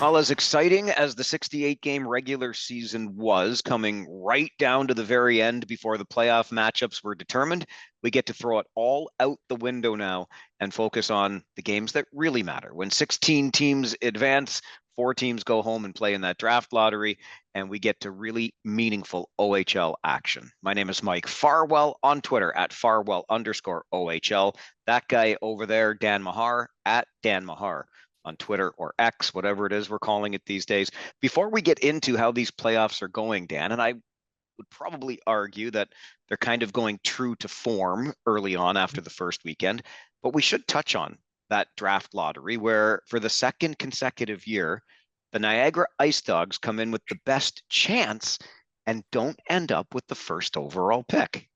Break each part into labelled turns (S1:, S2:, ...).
S1: Well, as exciting as the 68-game regular season was, coming right down to the very end before the playoff matchups were determined, we get to throw it all out the window now and focus on the games that really matter. When 16 teams advance, 4 teams go home and play in that draft lottery, and we get to really meaningful OHL action. My name is Mike Farwell on Twitter at Farwell_OHL. That guy over there, Dan Mahar, at Dan Mahar on Twitter or X, whatever it is we're calling it these days. Before we get into how these playoffs are going, Dan, and I would probably argue that they're kind of going true to form early on after the first weekend, but we should touch on that draft lottery where for the second consecutive year, the Niagara Ice Dogs come in with the best chance and don't end up with the first overall pick.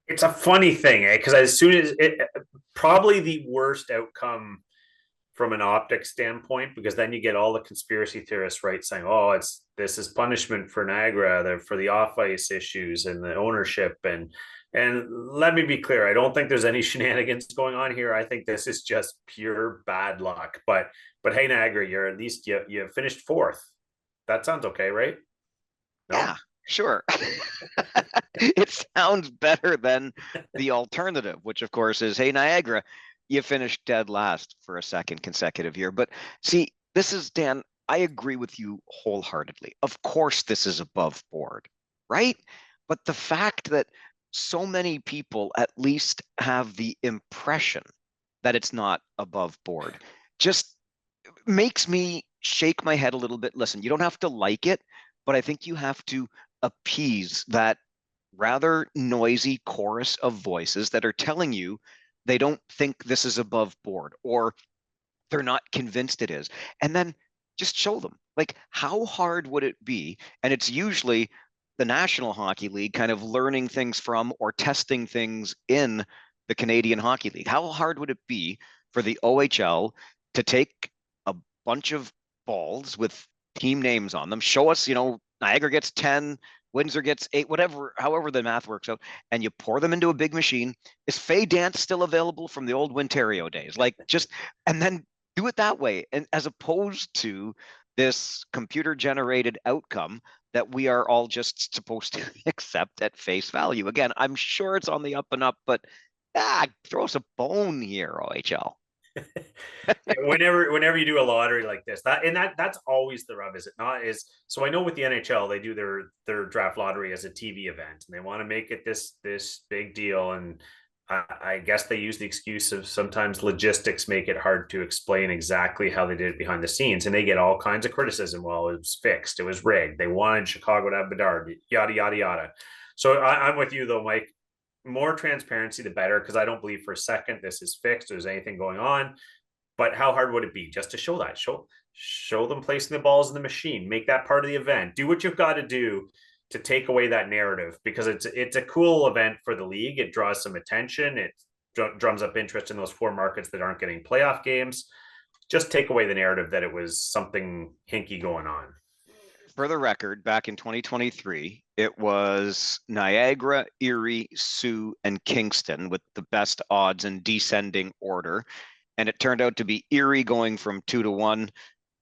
S2: It's a funny thing, because as soon as probably the worst outcome from an optic standpoint, because then you get all the conspiracy theorists, right, saying, "Oh, this is punishment for Niagara for the off ice issues and the ownership." And let me be clear, I don't think there's any shenanigans going on here. I think this is just pure bad luck. But hey, Niagara, you're at least you finished fourth. That sounds okay, right?
S1: No? Yeah, sure. It sounds better than the alternative, which of course is, hey, Niagara, you finished dead last for a second consecutive year. But see, this is, Dan, I agree with you wholeheartedly. Of course, this is above board, right? But the fact that so many people at least have the impression that it's not above board just makes me shake my head a little bit. Listen, you don't have to like it, but I think you have to appease that rather noisy chorus of voices that are telling you they don't think this is above board or they're not convinced it is. And then just show them. Like, how hard would it be? And it's usually the National Hockey League kind of learning things from or testing things in the Canadian Hockey League. How hard would it be for the OHL to take a bunch of balls with team names on them, show us, Niagara gets 10, Windsor gets 8, whatever, however the math works out, and you pour them into a big machine. Is Fay Dance still available from the old Winterio days? And then do it that way. And as opposed to this computer generated outcome that we are all just supposed to accept at face value. Again, I'm sure it's on the up and up, but throw us a bone here, OHL.
S2: whenever you do a lottery like this, that's always the rub, is it not? So I know with the NHL they do their draft lottery as a TV event, and they want to make it this big deal, and I guess they use the excuse of sometimes logistics make it hard to explain exactly how they did it behind the scenes, and they get all kinds of criticism. Well, it was fixed, it was rigged, they wanted Chicago to have Bedard, yada yada yada. So I'm with you though, Mike. More transparency the better, because I don't believe for a second this is fixed, there's anything going on. But how hard would it be just to show that? Show them placing the balls in the machine. Make that part of the event. Do what you've got to do to take away that narrative, because it's a cool event for the league. It draws some attention. It drums up interest in those 4 markets that aren't getting playoff games. Just take away the narrative that it was something hinky going on.
S1: For the record, back in 2023, it was Niagara, Erie, Sioux, and Kingston with the best odds in descending order. And it turned out to be Erie going from 2-1,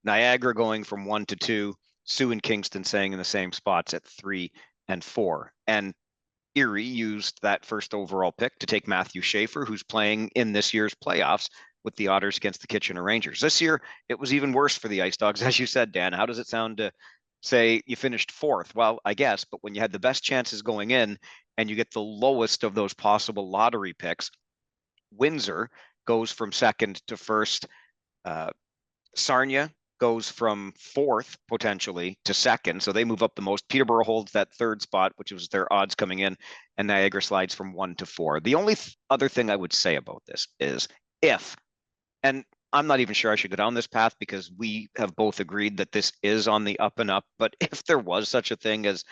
S1: Niagara going from 1-2, Sioux and Kingston staying in the same spots at 3 and 4. And Erie used that first overall pick to take Matthew Schaefer, who's playing in this year's playoffs with the Otters against the Kitchener Rangers. This year, it was even worse for the Ice Dogs. As you said, Dan, how does it sound to say you finished 4th? Well, I guess, but when you had the best chances going in and you get the lowest of those possible lottery picks, Windsor goes from 2nd to 1st. Sarnia goes from 4th potentially to 2nd, so they move up the most. Peterborough holds that 3rd spot, which was their odds coming in, and Niagara slides from 1 to 4. The only other thing I would say about this is and I'm not even sure I should go down this path because we have both agreed that this is on the up and up, but if there was such a thing as,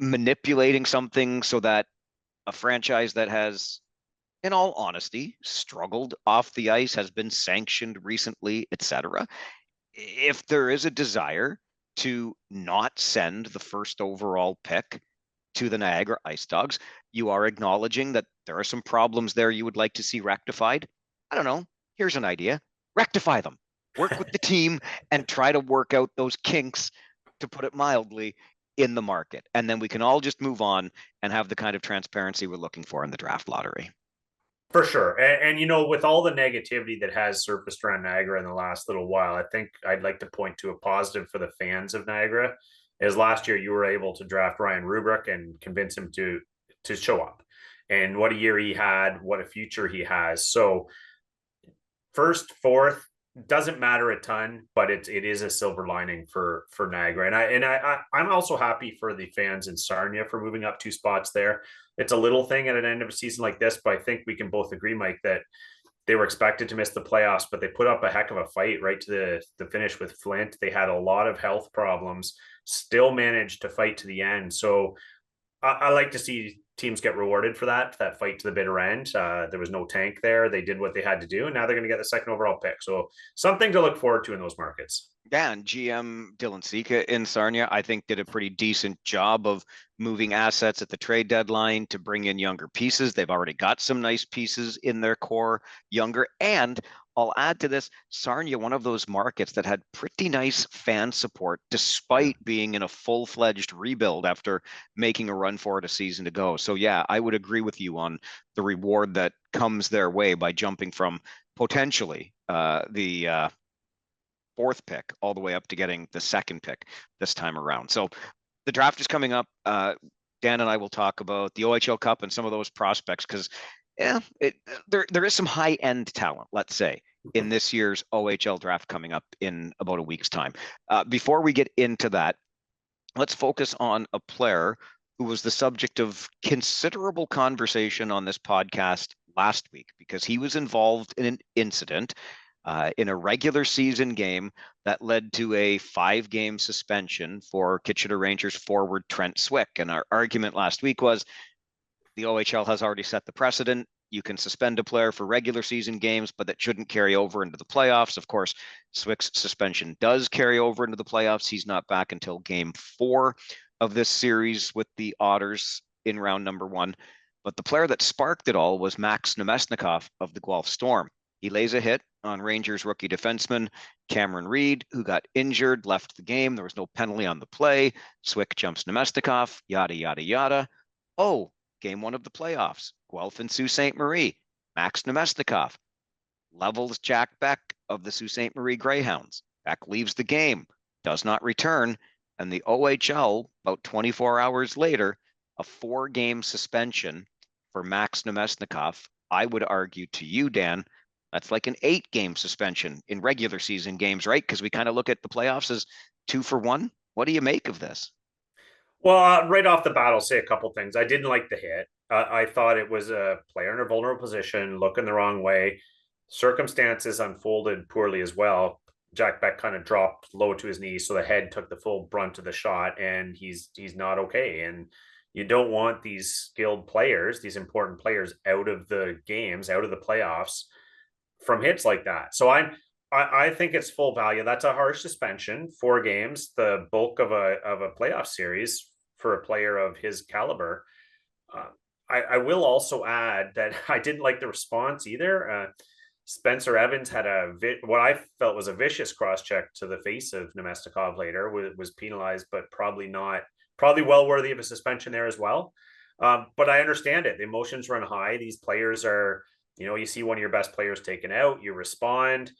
S1: manipulating something so that a franchise that has, in all honesty, struggled off the ice, has been sanctioned recently, etc. If there is a desire to not send the first overall pick to the Niagara Ice Dogs, you are acknowledging that there are some problems there you would like to see rectified. I don't know. Here's an idea. Rectify them. work with the team and try to work out those kinks, to put it mildly, in the market. And then we can all just move on and have the kind of transparency we're looking for in the draft lottery.
S2: For sure. And with all the negativity that has surfaced around Niagara in the last little while, I think I'd like to point to a positive for the fans of Niagara. Is last year you were able to draft Ryan Rubrick and convince him to show up. And what a year he had, what a future he has. So first, fourth, doesn't matter a ton, but it is a silver lining for Niagara. I'm also happy for the fans in Sarnia for moving up 2 spots there. It's a little thing at an end of a season like this, but I think we can both agree, Mike, that they were expected to miss the playoffs, but they put up a heck of a fight right to the finish with Flint. They had a lot of health problems, still managed to fight to the end. So I like to see teams get rewarded for that fight to the bitter end. There was no tank there. They did what they had to do, and now they're going to get the second overall pick. So something to look forward to in those markets.
S1: Yeah, and GM Dylan Sika in Sarnia, I think, did a pretty decent job of moving assets at the trade deadline to bring in younger pieces. They've already got some nice pieces in their core, younger. And I'll add to this, Sarnia, one of those markets that had pretty nice fan support despite being in a full-fledged rebuild after making a run for it a season ago. So yeah, I would agree with you on the reward that comes their way by jumping from potentially the 4th pick all the way up to getting the 2nd pick this time around. So the draft is coming up. Dan and I will talk about the OHL Cup and some of those prospects because there is some high-end talent, let's say, in this year's OHL draft coming up in about a week's time. Before we get into that, let's focus on a player who was the subject of considerable conversation on this podcast last week because he was involved in an incident in a regular season game that led to a 5-game suspension for Kitchener Rangers forward Trent Swick. And our argument last week was the OHL has already set the precedent. You can suspend a player for regular season games, but that shouldn't carry over into the playoffs. Of course, Swick's suspension does carry over into the playoffs. He's not back until game 4 of this series with the Otters in round number 1. But the player that sparked it all was Max Nemesnikov of the Guelph Storm. He lays a hit on Rangers rookie defenseman Cameron Reed, who got injured, left the game. There was no penalty on the play. Swick jumps Nemesnikov, yada, yada, yada. Oh, game 1 of the playoffs, Guelph and Sault Ste. Marie. Max Nemesnikov levels Jack Beck of the Sault Ste. Marie Greyhounds. Beck leaves the game, does not return, and the OHL, about 24 hours later, a 4-game suspension for Max Nemesnikov. I would argue to you, Dan, that's like an 8-game suspension in regular season games, right? Because we kind of look at the playoffs as 2 for 1. What do you make of this?
S2: Well, right off the bat, I'll say a couple things. I didn't like the hit. I thought it was a player in a vulnerable position, looking the wrong way. Circumstances unfolded poorly as well. Jack Beck kind of dropped low to his knees, so the head took the full brunt of the shot, and he's not okay. And you don't want these skilled players, these important players, out of the games, out of the playoffs from hits like that. So I think it's full value. That's a harsh suspension, 4 games, the bulk of a playoff series for a player of his caliber. I will also add that I didn't like the response either. Spencer Evans had what I felt was a vicious cross check to the face of Nemesnikov later, was penalized, but probably well worthy of a suspension there as well. But I understand it. The emotions run high. These players are, you see one of your best players taken out, you respond.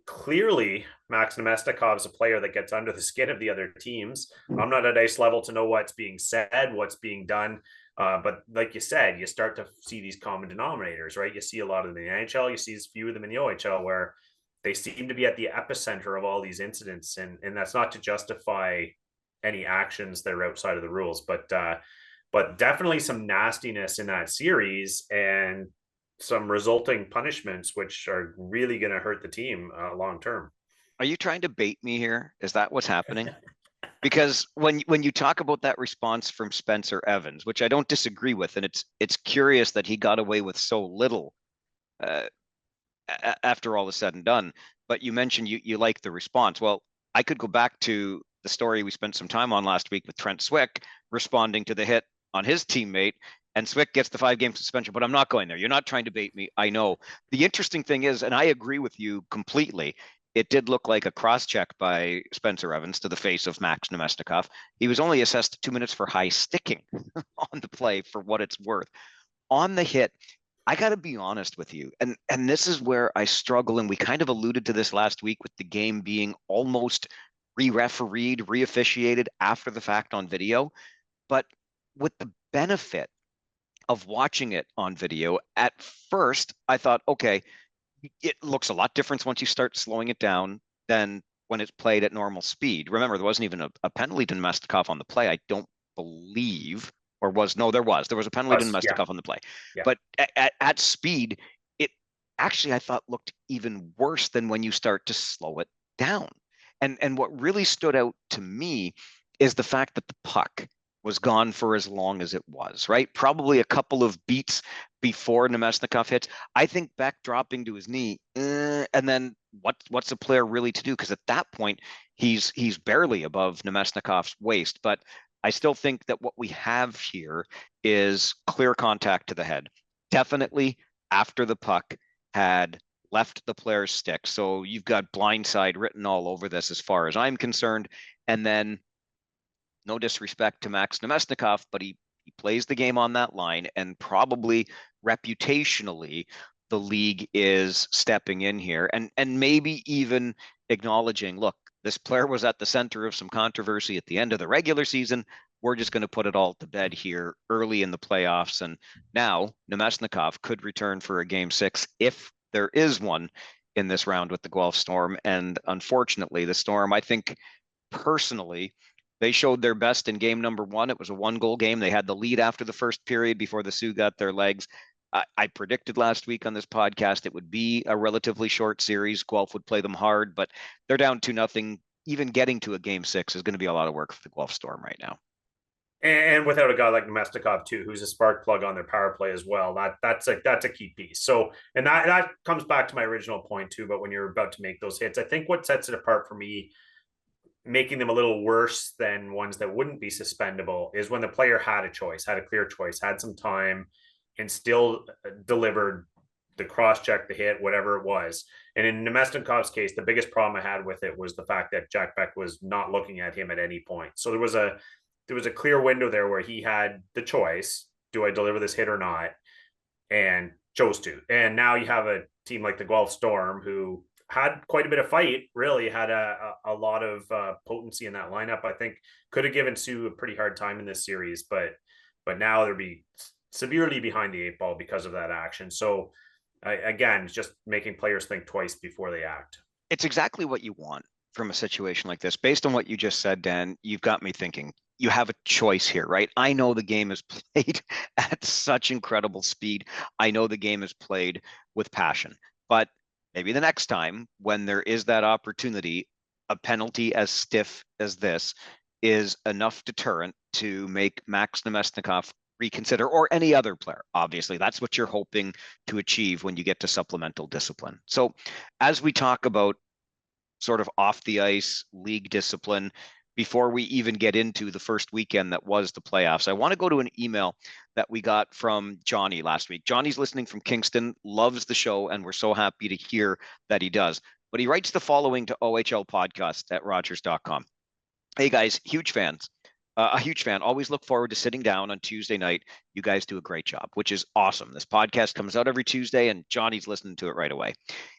S2: Clearly, Max Nemesnikov is a player that gets under the skin of the other teams. I'm not at ice level to know what's being said, what's being done. But like you said, you start to see these common denominators, right? You see a lot of them in the NHL, you see a few of them in the OHL where they seem to be at the epicenter of all these incidents. And that's not to justify any actions that are outside of the rules, but definitely some nastiness in that series and some resulting punishments, which are really going to hurt the team long term.
S1: Are you trying to bait me here? Is that what's happening? Because when you talk about that response from Spencer Evans, which I don't disagree with, and it's curious that he got away with so little after all is said and done. But you mentioned you like the response. Well, I could go back to the story we spent some time on last week with Trent Swick responding to the hit on his teammate and Swick gets the 5-game suspension, but I'm not going there. You're not trying to bait me. I know. The interesting thing is, and I agree with you completely, it did look like a cross-check by Spencer Evans to the face of Max Nemesnikov. He was only assessed 2 minutes for high sticking on the play for what it's worth. On the hit, I got to be honest with you, and this is where I struggle, and we kind of alluded to this last week with the game being almost re-refereed, re-officiated after the fact on video. But with the benefit of watching it on video, at first I thought, okay, it looks a lot different once you start slowing it down than when it's played at normal speed. Remember, there wasn't even a penalty to Nemestikov on the play, I don't believe, or was, no, there was a penalty to Nemestikov on the play.
S2: Yeah.
S1: But at speed, it actually, I thought, looked even worse than when you start to slow it down. And what really stood out to me is the fact that the puck was gone for as long as it was, right? Probably a couple of beats before Nemesnikov hits. I think Beck dropping to his knee, and then what's a player really to do? Because at that point, he's barely above Nemesnikov's waist. But I still think that what we have here is clear contact to the head. Definitely after the puck had left the player's stick. So you've got blindside written all over this as far as I'm concerned. And then, no disrespect to Max Nemesnikov, but he plays the game on that line, and probably reputationally, the league is stepping in here and maybe even acknowledging, look, this player was at the center of some controversy at the end of the regular season. We're just going to put it all to bed here early in the playoffs. And now Nemesnikov could return for a game 6 if there is one in this round with the Guelph Storm. And unfortunately, the Storm, I think personally, they showed their best in game number 1. It was a 1-goal game. They had the lead after the first period before the Sioux got their legs. I predicted last week on this podcast it would be a relatively short series. Guelph would play them hard, but they're down 2-0. Even getting to a game 6 is going to be a lot of work for the Guelph Storm right now.
S2: And without a guy like Nemesnikov too, who's a spark plug on their power play as well, that's a key piece. So, and that comes back to my original point too. But when you're about to make those hits, I think what sets it apart for me, making them a little worse than ones that wouldn't be suspendable, is when the player had a choice, had a clear choice, had some time, and still delivered the cross check, the hit, whatever it was. And in Nemesnikov's case, the biggest problem I had with it was the fact that Jack Beck was not looking at him at any point. So there was a clear window there where he had the choice: do I deliver this hit or not? And chose to. And now you have a team like the Guelph Storm, who had quite a bit of fight, really had a lot of potency in that lineup. I think could have given Sioux a pretty hard time in this series, but now they'll be severely behind the 8 ball because of that action. So again, just making players think twice before they act.
S1: It's exactly what you want from a situation like this. Based on what you just said, Dan, you've got me thinking. You have a choice here, right? I know the game is played at such incredible speed. I know the game is played with passion, but maybe the next time when there is that opportunity, a penalty as stiff as this is enough deterrent to make Max Nemesnikov reconsider, or any other player. Obviously, that's what you're hoping to achieve when you get to supplemental discipline. So as we talk about sort of off the ice league discipline, before we even get into the first weekend that was the playoffs, I want to go to an email that we got from Johnny last week. Johnny's listening from Kingston, loves the show, and we're so happy to hear that he does. But he writes the following to OHL podcast at Rogers.com. Hey guys, huge fans. A huge fan. Always look forward to sitting down on Tuesday night. You guys do a great job, which is awesome. This podcast comes out every Tuesday, and Johnny's listening to it right away.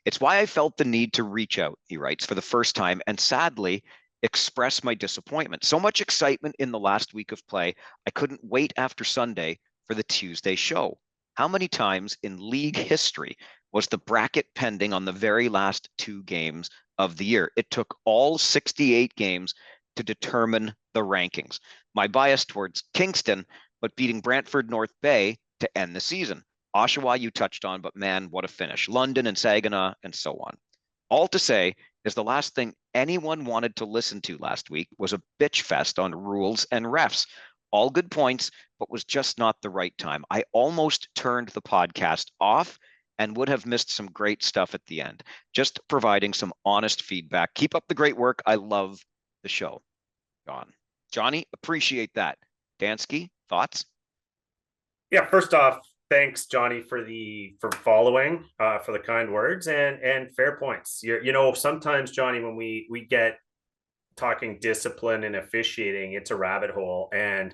S1: It's why I felt the need to reach out, he writes, for the first time, and sadly, express my disappointment. So much excitement in the last week of play. I couldn't wait after Sunday for the Tuesday show. How many times in league history was the bracket pending on the very last 2 games of the year? It took all 68 games to determine the rankings. My bias towards Kingston, but beating Brantford North Bay to end the season. Oshawa you touched on, but man, what a finish. London and Saginaw and so on. All to say is the last thing anyone wanted to listen to last week was a bitch fest on rules and refs. All good points, but was just not the right time. I almost turned the podcast off and would have missed some great stuff at the end. Just providing some honest feedback. Keep up the great work. I love the show. John. Johnny, appreciate that. Dansky, thoughts?
S2: Yeah, first off, thanks, Johnny, for following, for the kind words and fair points. Sometimes, Johnny, when we get talking discipline and officiating, it's a rabbit hole. And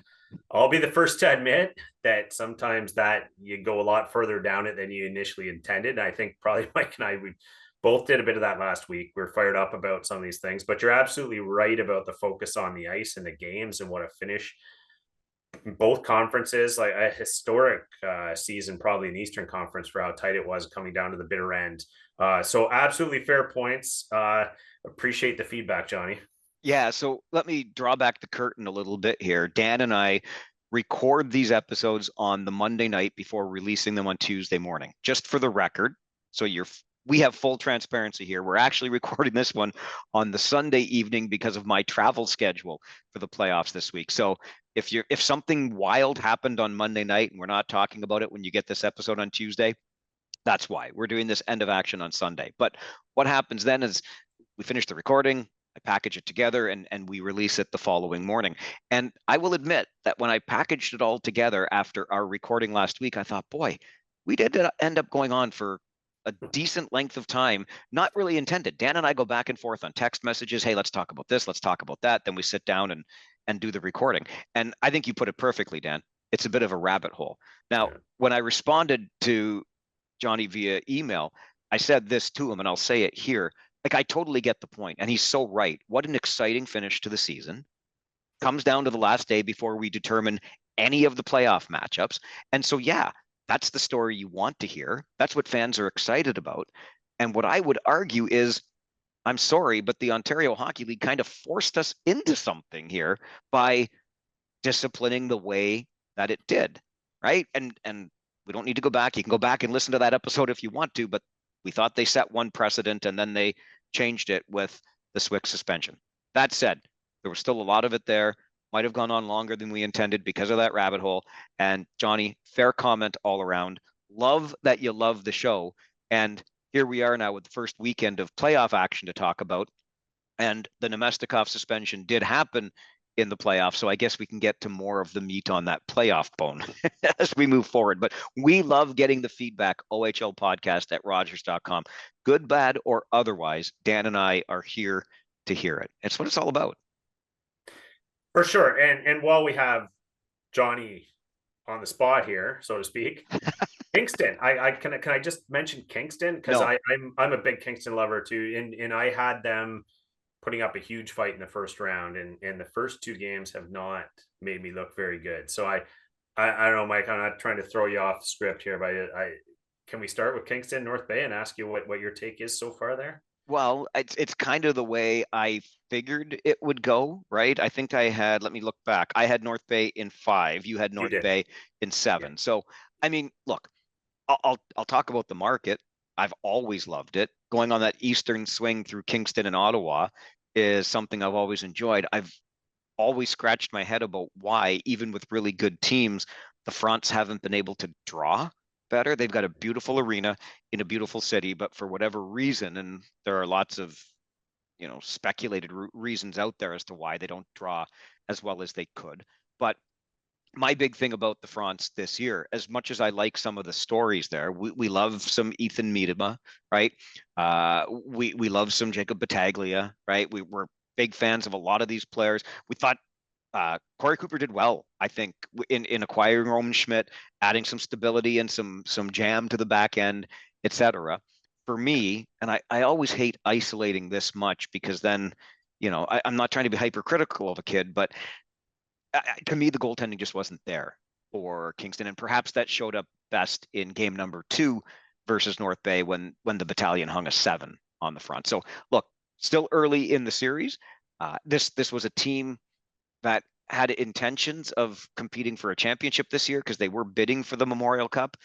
S2: I'll be the first to admit that sometimes that you go a lot further down it than you initially intended. And I think probably Mike and I, we both did a bit of that last week. We're fired up about some of these things, but you're absolutely right about the focus on the ice and the games and what a finish in both conferences, like a historic season, probably in the Eastern Conference for how tight it was coming down to the bitter end. So absolutely fair points. Appreciate the feedback, Johnny.
S1: Yeah, so let me draw back the curtain a little bit here. Dan and I record these episodes on the Monday night before releasing them on Tuesday morning, just for the record. So we have full transparency here. We're actually recording this one on the Sunday evening because of my travel schedule for the playoffs this week. So if something wild happened on Monday night and we're not talking about it when you get this episode on Tuesday, that's why we're doing this end of action on Sunday. But what happens then is we finish the recording, I package it together, and we release it the following morning. And I will admit that when I packaged it all together after our recording last week, I thought, boy, we did end up going on for a decent length of time, not really intended. Dan and I go back and forth on text messages. Hey, let's talk about this. Let's talk about that. Then we sit down and do the recording. And I think you put it perfectly, Dan. It's a bit of a rabbit hole. Now,
S2: Yeah.
S1: when I responded to Johnny via email, I said this to him, and I'll say it here. Like, I totally get the point, and he's so right. What an exciting finish to the season. Comes down to the last day before we determine any of the playoff matchups. And so, yeah, that's the story you want to hear. That's what fans are excited about. And what I would argue is, I'm sorry, but the Ontario Hockey League kind of forced us into something here by disciplining the way that it did, right? And we don't need to go back. You can go back and listen to that episode if you want to, but we thought they set one precedent and then they changed it with the Swick suspension. That said, there was still a lot of it there. Might have gone on longer than we intended because of that rabbit hole. And Johnny, fair comment all around. Love that you love the show. And here we are now with the first weekend of playoff action to talk about. And the Nemestikov suspension did happen in the playoffs. So I guess we can get to more of the meat on that playoff bone as we move forward. But we love getting the feedback, OHL podcast at Rogers.com. Good, bad, or otherwise, Dan and I are here to hear it. It's what it's all about.
S2: For sure. And while we have Johnny on the spot here, so to speak, Kingston. Can I just mention Kingston? Because
S1: No.
S2: I'm a big Kingston lover too. And I had them putting up a huge fight in the first round, and the first two games have not made me look very good. So I don't know, Mike, I'm not trying to throw you off the script here, but I can we start with Kingston, North Bay, and ask you what your take is so far there?
S1: Well, it's kind of the way I figured it would go, right? I think I had, let me look back. I had North Bay in 5. You had
S2: You
S1: North
S2: did.
S1: Bay in
S2: Yeah.
S1: 7. So, I mean, look, I'll talk about the market. I've always loved it. Going on that eastern swing through Kingston and Ottawa is something I've always enjoyed. I've always scratched my head about why, even with really good teams, the fronts haven't been able to draw better. They've got a beautiful arena in a beautiful city, but for whatever reason, and there are lots of speculated reasons out there as to why they don't draw as well as they could. But my big thing about the France this year, as much as I like some of the stories there, we love some Ethan Miedema, right? We love some Jacob Battaglia, right? We're big fans of a lot of these players. We thought Corey Cooper did well, I think, in acquiring Roman Schmidt, adding some stability and some jam to the back end, etc. For me, and I always hate isolating this much because then, I'm not trying to be hypercritical of a kid, but to me, the goaltending just wasn't there for Kingston, and perhaps that showed up best in game number 2 versus North Bay when the battalion hung a 7 on the front. So look, still early in the series. This was a team that had intentions of competing for a championship this year because they were bidding for the Memorial Cup.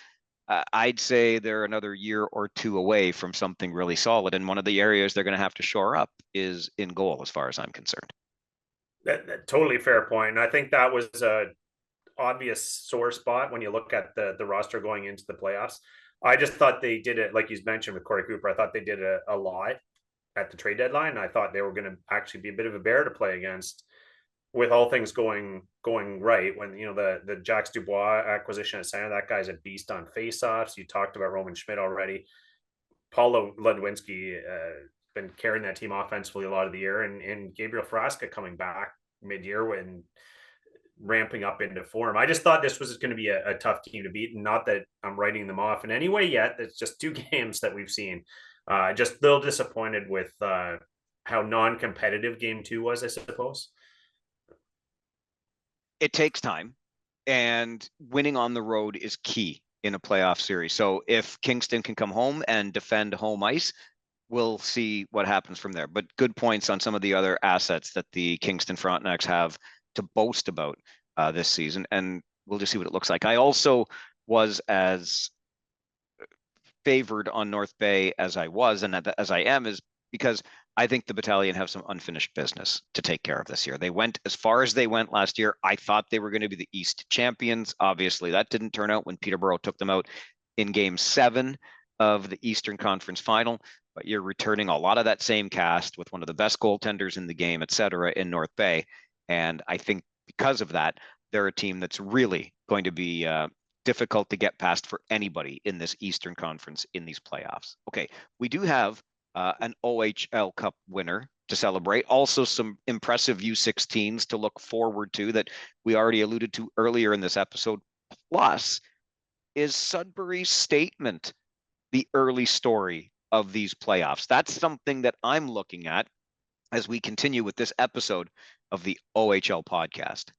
S1: I'd say they're another year or two away from something really solid, and one of the areas they're going to have to shore up is in goal, as far as I'm concerned.
S2: That totally fair point. And I think that was a obvious sore spot when you look at the roster going into the playoffs. I just thought they did it, like you mentioned with Corey Cooper. I thought they did a lot at the trade deadline. I thought they were going to actually be a bit of a bear to play against with all things going right, when the Jacques Dubois acquisition at center, that guy's a beast on faceoffs. You talked about Roman Schmidt already. Paulo Ludwinski been carrying that team offensively a lot of the year, and Gabriel Frasca coming back mid-year when ramping up into form. I just thought this was going to be a tough team to beat, and not that I'm writing them off in any way yet. It's just 2 games that we've seen. Just a little disappointed with how non-competitive game 2 was, I suppose.
S1: It takes time, and winning on the road is key in a playoff series. So if Kingston can come home and defend home ice, we'll see what happens from there. But good points on some of the other assets that the Kingston Frontenacs have to boast about this season, and we'll just see what it looks like. I also was as favored on North Bay as I was, and as I am, is because I think the Battalion have some unfinished business to take care of this year. They went as far as they went last year. I thought they were going to be the East champions. Obviously, that didn't turn out when Peterborough took them out in Game 7 of the Eastern Conference Final. But you're returning a lot of that same cast with one of the best goaltenders in the game, et cetera, in North Bay. And I think because of that, they're a team that's really going to be difficult to get past for anybody in this Eastern Conference in these playoffs. Okay, we do have an OHL Cup winner to celebrate. Also some impressive U16s to look forward to that we already alluded to earlier in this episode. Plus, is Sudbury's statement the early story of these playoffs? That's something that I'm looking at as we continue with this episode of the OHL podcast.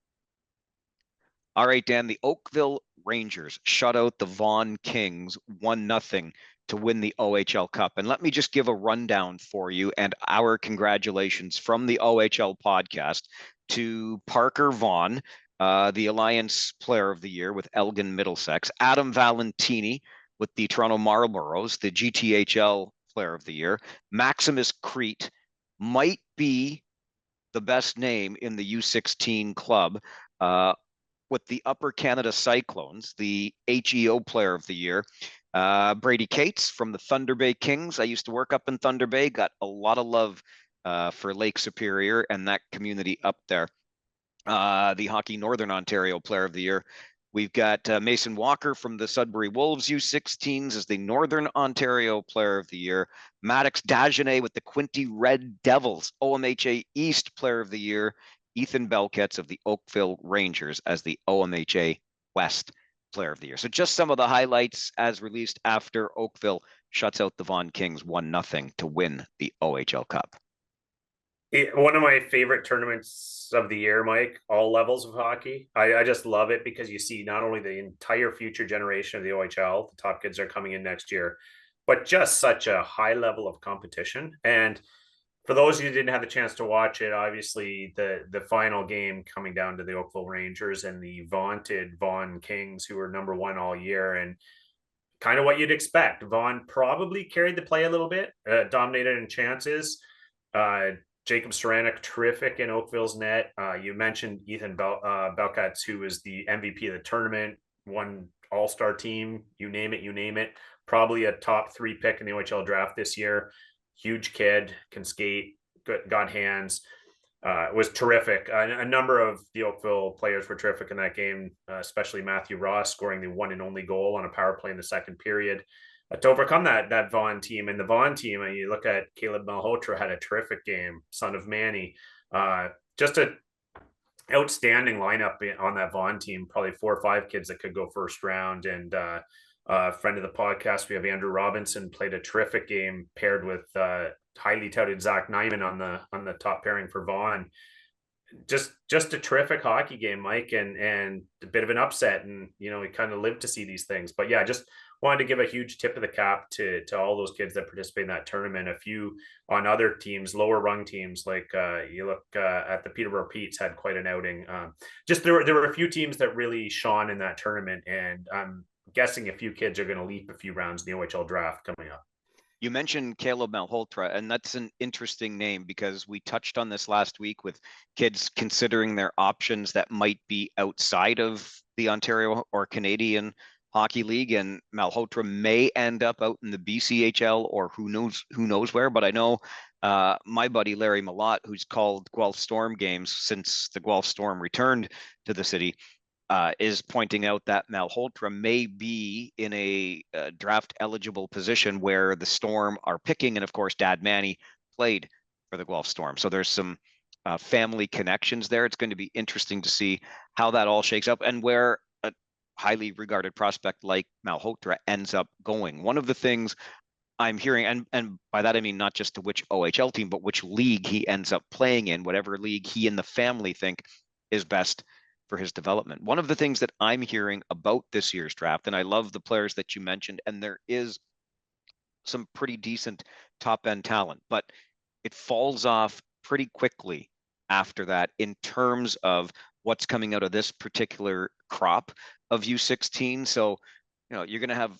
S1: All right, Dan, the Oakville Rangers shut out the Vaughan Kings 1-0 to win the OHL Cup. And let me just give a rundown for you and our congratulations from the OHL podcast to Parker Vaughan, the Alliance Player of the Year with Elgin Middlesex, Adam Valentini with the Toronto Marlboros, the GTHL Player of the Year, Maximus Crete, might be the best name in the U16 club, with the Upper Canada Cyclones, the HEO Player of the Year, Brady Cates from the Thunder Bay Kings. I used to work up in Thunder Bay, got a lot of love for Lake Superior and that community up there. The Hockey Northern Ontario Player of the Year. We've got Mason Walker from the Sudbury Wolves U16s as the Northern Ontario Player of the Year. Maddox Dagenet with the Quinte Red Devils, OMHA East Player of the Year. Ethan Belkets of the Oakville Rangers as the OMHA West Player of the Year. So just some of the highlights as released after Oakville shuts out the Vaughan Kings 1-0 to win the OHL Cup.
S2: One of my favorite tournaments of the year, Mike, all levels of hockey. I just love it because you see not only the entire future generation of the OHL, the top kids are coming in next year, but just such a high level of competition. And for those of you who didn't have the chance to watch it, obviously the final game coming down to the Oakville Rangers and the vaunted Vaughan Kings, who were number 1 all year, and kind of what you'd expect. Vaughan probably carried the play a little bit, dominated in chances. Jacob Saranic, terrific in Oakville's net. You mentioned Ethan Belkats, who was the MVP of the tournament, won all-star team, you name it. Probably a top 3 pick in the OHL draft this year. Huge kid, can skate, got hands, was terrific. A number of the Oakville players were terrific in that game, especially Matthew Ross scoring the one and only goal on a power play in the second period. To overcome that Vaughan team. And the Vaughan team, and you look at Caleb Malhotra, had a terrific game, son of Manny. Just a outstanding lineup on that Vaughan team, probably 4 or 5 kids that could go first round. And friend of the podcast, we have Andrew Robinson, played a terrific game paired with highly touted Zach Nyman on the top pairing for Vaughan. Just a terrific hockey game, Mike, and a bit of an upset. And we kind of live to see these things. But yeah, just wanted to give a huge tip of the cap to all those kids that participate in that tournament. A few on other teams, lower rung teams, like you look at the Peterborough Petes had quite an outing. Just there were a few teams that really shone in that tournament, and I'm guessing a few kids are going to leap a few rounds in the OHL draft coming up.
S1: You mentioned Caleb Malhotra, and that's an interesting name because we touched on this last week with kids considering their options that might be outside of the Ontario or Canadian Hockey League, and Malhotra may end up out in the BCHL or who knows where. But I know my buddy Larry Malott, who's called Guelph Storm games since the Guelph Storm returned to the city, is pointing out that Malhotra may be in a draft eligible position where the Storm are picking. And of course, Dad Manny played for the Guelph Storm. So there's some family connections there. It's going to be interesting to see how that all shakes up and where a highly regarded prospect like Malhotra ends up going. One of the things I'm hearing, and by that I mean not just to which OHL team, but which league he ends up playing in, whatever league he and the family think is best for his development. One of the things that I'm hearing about this year's draft, and I love the players that you mentioned, and there is some pretty decent top end talent, but it falls off pretty quickly after that in terms of what's coming out of this particular crop of U16. So, you're going to have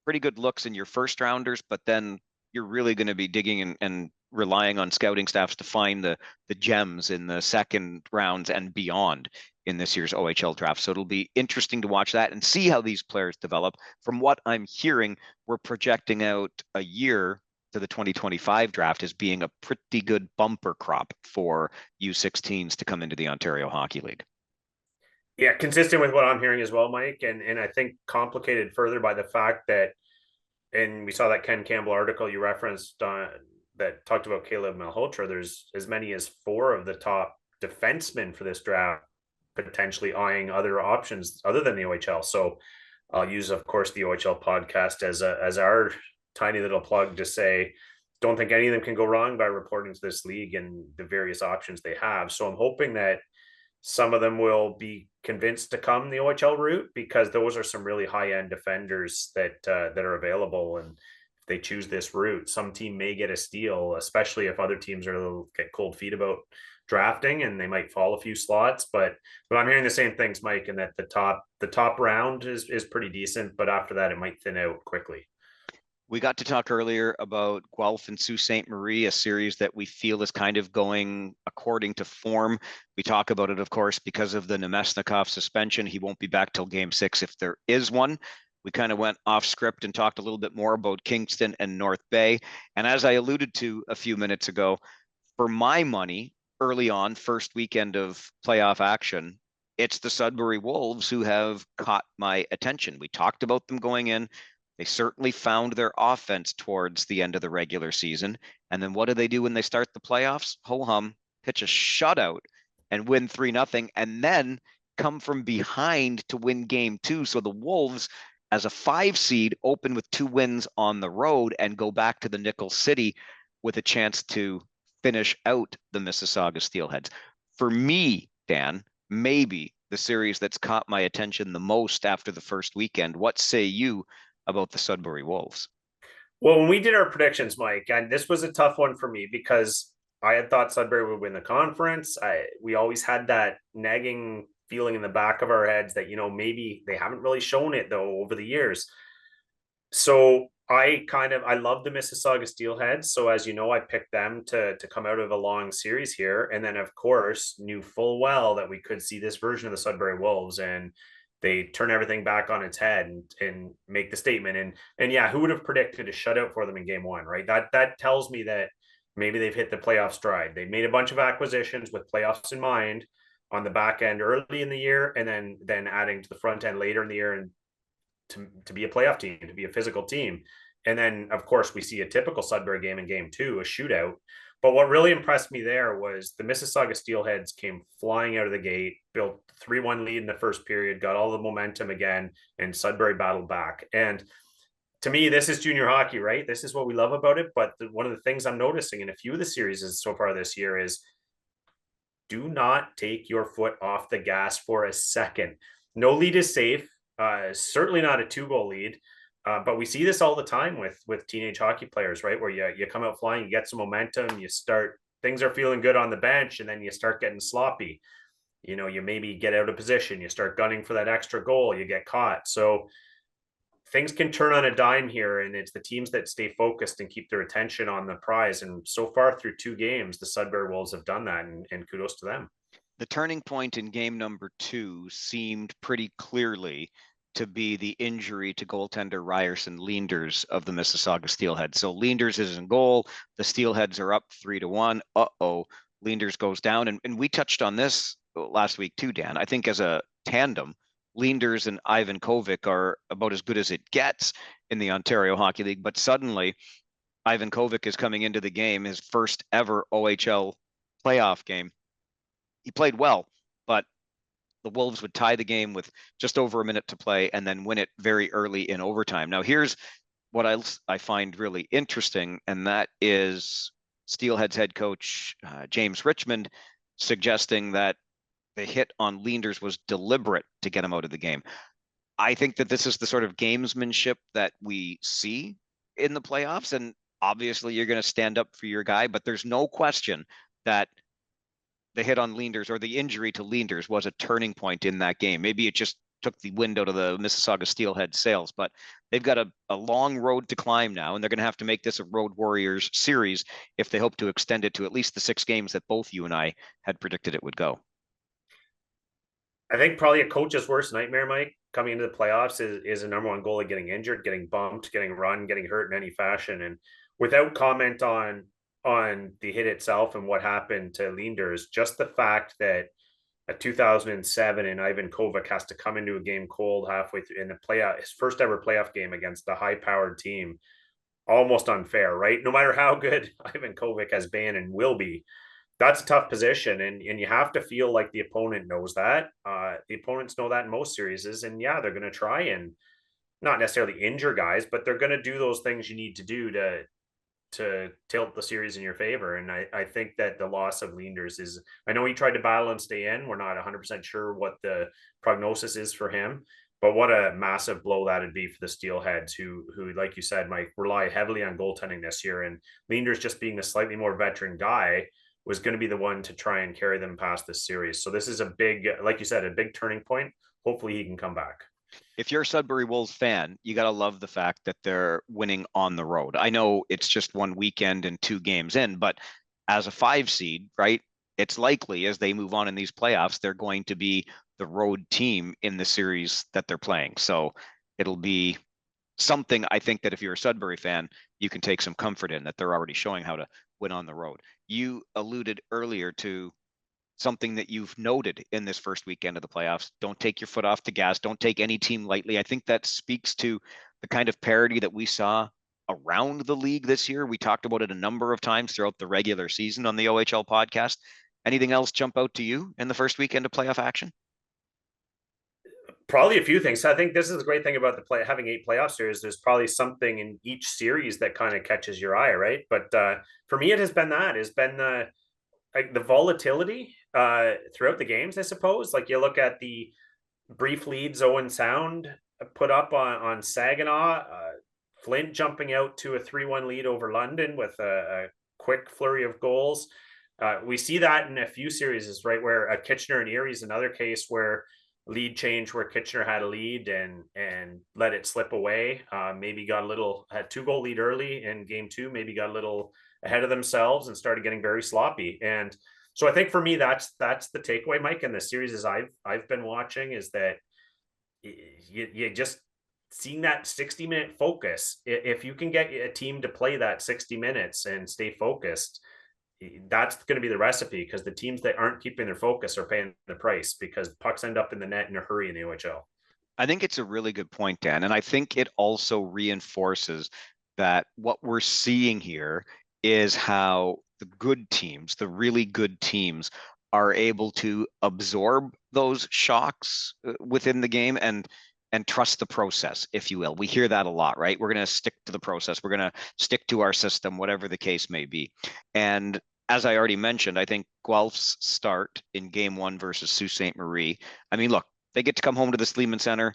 S1: pretty good looks in your first rounders, but then you're really going to be digging and relying on scouting staffs to find the gems in the second rounds and beyond in this year's OHL draft. So it'll be interesting to watch that and see how these players develop. From what I'm hearing, we're projecting out a year to the 2025 draft as being a pretty good bumper crop for U16s to come into the Ontario Hockey League.
S2: Yeah, consistent with what I'm hearing as well, Mike, and I think complicated further by the fact that, and we saw that Ken Campbell article you referenced that talked about Caleb Malhotra. There's as many as 4 of the top defensemen for this draft potentially eyeing other options other than the OHL. So I'll use, of course, the OHL podcast as our tiny little plug to say, don't think any of them can go wrong by reporting to this league and the various options they have. So I'm hoping that some of them will be convinced to come the OHL route, because those are some really high end defenders that are available. And if they choose this route, some team may get a steal, especially if other teams are a little get cold feet about drafting and they might fall a few slots. But I'm hearing the same things, Mike, and that the top round is pretty decent, but after that it might thin out quickly.
S1: We got to talk earlier about Guelph and Sault Ste. Marie, a series that we feel is kind of going according to form. We talk about it, of course, because of the Nemesnikov suspension. He won't be back till game 6 if there is one. We kind of went off script and talked a little bit more about Kingston and North Bay. And as I alluded to a few minutes ago, for my money, early on, first weekend of playoff action, it's the Sudbury Wolves who have caught my attention. We talked about them going in. They certainly found their offense towards the end of the regular season. And then what do they do when they start the playoffs? Ho hum, pitch a shutout and win 3-0, and then come from behind to win game 2. So the Wolves, as a 5 seed, open with 2 wins on the road and go back to the Nickel City with a chance to finish out the Mississauga Steelheads. For me, Dan, maybe the series that's caught my attention the most after the first weekend. What say you about the Sudbury Wolves?
S2: Well, when we did our predictions, Mike, and this was a tough one for me because I had thought Sudbury would win the conference. We always had that nagging feeling in the back of our heads that, maybe they haven't really shown it though over the years. So I love the Mississauga Steelheads. So as you know, I picked them to come out of a long series here. And then of course knew full well that we could see this version of the Sudbury Wolves, and they turn everything back on its head and make the statement. And yeah, who would have predicted a shutout for them in game 1, right? That tells me that maybe they've hit the playoff stride. They made a bunch of acquisitions with playoffs in mind on the back end early in the year, and then adding to the front end later in the year, and to be a playoff team, to be a physical team. And then of course we see a typical Sudbury game in game 2, a shootout. But what really impressed me there was the Mississauga Steelheads came flying out of the gate, built 3-1 lead in the first period, got all the momentum again, and Sudbury battled back. And to me, this is junior hockey, right? This is what we love about it. But one of the things I'm noticing in a few of the series so far this year is do not take your foot off the gas for a second. No lead is safe. Certainly not a 2-goal lead. But we see this all the time with teenage hockey players, right? Where you come out flying, you get some momentum, things are feeling good on the bench, and then you start getting sloppy. You maybe get out of position, you start gunning for that extra goal, you get caught. So things can turn on a dime here, and it's the teams that stay focused and keep their attention on the prize. And so far through 2 games, the Sudbury Wolves have done that, and kudos to them.
S1: The turning point in game number 2 seemed pretty clearly to be the injury to goaltender Ryerson Leenders of the Mississauga Steelheads. So Leenders is in goal. The Steelheads are up 3-1. Leenders goes down. And we touched on this last week too, Dan. I think as a tandem, Leenders and Ivan Kovic are about as good as it gets in the Ontario Hockey League. But suddenly, Ivan Kovic is coming into the game, his first ever OHL playoff game. He played well, but the Wolves would tie the game with just over a minute to play and then win it very early in overtime. Now, here's what I find really interesting, and that is Steelheads head coach James Richmond suggesting that the hit on Leenders was deliberate to get him out of the game. I think that this is the sort of gamesmanship that we see in the playoffs, and obviously you're going to stand up for your guy, but there's no question that the hit on Leenders or the injury to Leenders was a turning point in that game. Maybe it just took the wind out of the Mississauga Steelhead sails, but they've got a long road to climb now, and they're going to have to make this a Road Warriors series if they hope to extend it to at least the 6 games that both you and I had predicted it would go.
S2: I think probably a coach's worst nightmare, Mike, coming into the playoffs is a number one goalie getting injured, getting bumped, getting run, getting hurt in any fashion. And without comment on the hit itself and what happened to Leenders, just the fact that a 2007 and Ivan Kovic has to come into a game cold halfway through in the playoff, his first ever playoff game against a high-powered team, almost unfair, right? No matter how good Ivan Kovic has been and will be, that's a tough position, and you have to feel like the opponent knows that. The opponents know that in most series, and yeah, they're going to try and not necessarily injure guys, but they're going to do those things you need to do to tilt the series in your favor. And I think that the loss of Leenders is, I know he tried to battle and stay in. We're not 100% sure what the prognosis is for him, but what a massive blow that'd be for the Steelheads, who, like you said, Mike, rely heavily on goaltending this year. And Leenders, just being a slightly more veteran guy, was going to be the one to try and carry them past this series. So this is a big, like you said, a big turning point. Hopefully he can come back.
S1: If you're a Sudbury Wolves fan, you got to love the fact that they're winning on the road. I know it's just one weekend and 2 games in, but as a 5 seed, right, it's likely as they move on in these playoffs, they're going to be the road team in the series that they're playing. So it'll be something, I think, that if you're a Sudbury fan, you can take some comfort in, that they're already showing how to win on the road. You alluded earlier to something that you've noted in this first weekend of the playoffs. Don't take your foot off the gas. Don't take any team lightly. I think that speaks to the kind of parity that we saw around the league this year. We talked about it a number of times throughout the regular season on the OHL podcast. Anything else jump out to you in the first weekend of playoff action?
S2: Probably a few things. I think this is the great thing about having 8 playoff series. There's probably something in each series that kind of catches your eye, right? But for me, it has been like the volatility throughout the games, I suppose. Like you look at the brief leads Owen Sound put up on Saginaw, Flint jumping out to a 3-1 lead over London with a quick flurry of goals. We see that in a few series, right, where Kitchener and Erie is another case where lead change, where Kitchener had a lead and let it slip away. Maybe got had 2-goal lead early in game 2, maybe got a little ahead of themselves and started getting very sloppy. And so I think for me, that's the takeaway, Mike, in the series I've been watching, is that you just seeing that 60-minute focus. If you can get a team to play that 60 minutes and stay focused, that's going to be the recipe, because the teams that aren't keeping their focus are paying the price, because pucks end up in the net in a hurry in the OHL.
S1: I think it's a really good point, Dan. And I think it also reinforces that what we're seeing here is how the good teams, the really good teams, are able to absorb those shocks within the game and trust the process, if you will. We hear that a lot, right? We're going to stick to the process. We're going to stick to our system, whatever the case may be. And as I already mentioned, I think Guelph's start in game 1 versus Sault Ste. Marie, I mean, look, they get to come home to the Sleeman Center.